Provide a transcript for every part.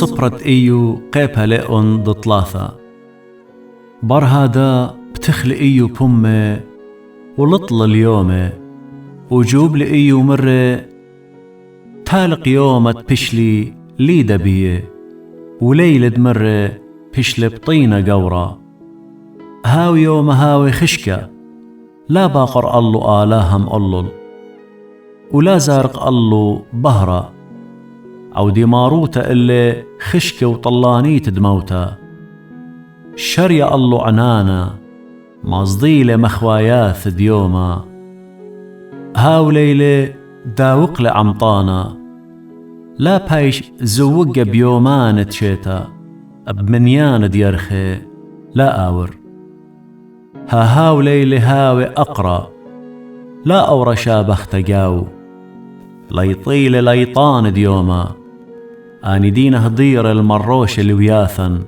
صبرت إيو قيبها لئن ضطلاثة برهادا بتخلق إيو بمه ولطل اليوم وجوب لإيو مرة تالق يومت بشلي ليدا بيه وليلد مرة بشلي بطينة قورة هاو يوم هاوي خشكة لا باقر الله آلاهم ألل ولا زارق الله بهرة أو دي ماروتة اللي خشكة وطلاني تدموتا شريا الله عنانا مصديلة مخواياث ديوما هاو ليلة داوق لعمطانا لا بايش زوق بيومان تشيتا بمنيان ديرخي لا آور هاو ليلة هاوي أقرأ لا أورا شابخ تقاو ليطيل ليطان ديوما آني دين هضير المروش الوياثا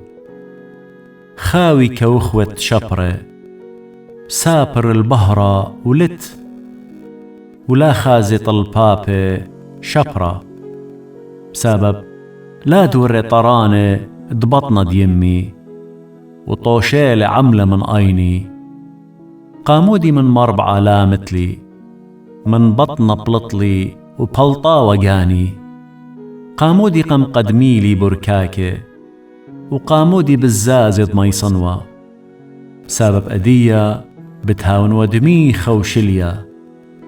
خاوي كوخوة شبرة سابر البهرة ولت ولا خازط البابة شبرة بسبب لا دور طرانة دبطنا ديمي وطوشيل عملة من أيني قامودي من مربعة لامتلي من بطن بلطلي وبلطا وجاني قامودي قم قدميلي بركاكة وقامودي بالزازد ميصنوة سبب أدية بتهاون ودميخة وشلية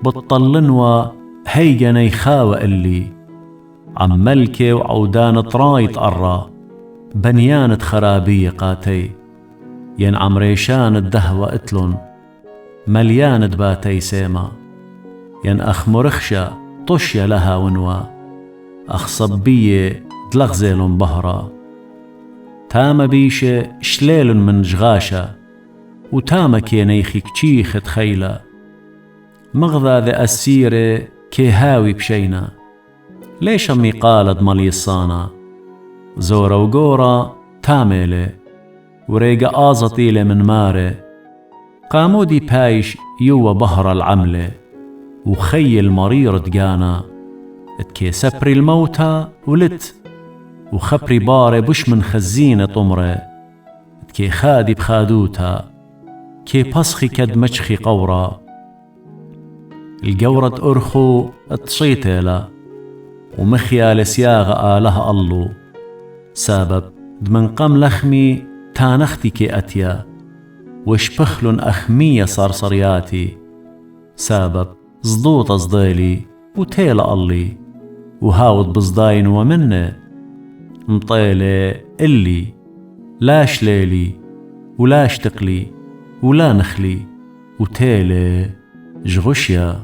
بتطلنوا هيجني خاوة اللي عم ملكة وعودان طراي تقرى بنيانة خرابية قاتي ين عم ريشان الدهوة اتلن مليانة باتي سيما ين أخ مرخشة طشية لها ونوا أخ صبية دلغزيلن بهرة تام بيشة شليل من جغاشة وتام كينيخي كتشيخ تخيلة مغذى ذا أسيرة كيهاوي بشينا ليش أمي قالت مليصانا زورة وقورة تاميلة وريقة آزطيلة من مارة قامودي بايش يوا بهر العملة وخي المرير تقانا اتكي سبري الموتى ولت وخبري باري بش من خزينة طمرة اتكي خادي بخادوتا كي بصخي كد مجخي قورة القورة أرخو اتصيتيلا ومخيال سياغة آلها الله سبب دمن قم لخمي تانختي كي أتيا وشبخلن أخمية صرصرياتي سبب زدوط صديلي وتيلا اللي وهاود بصداين ومنه مطيلة اللي لاش ليلي ولاش تقلي ولا نخلي وتيلة جغشيا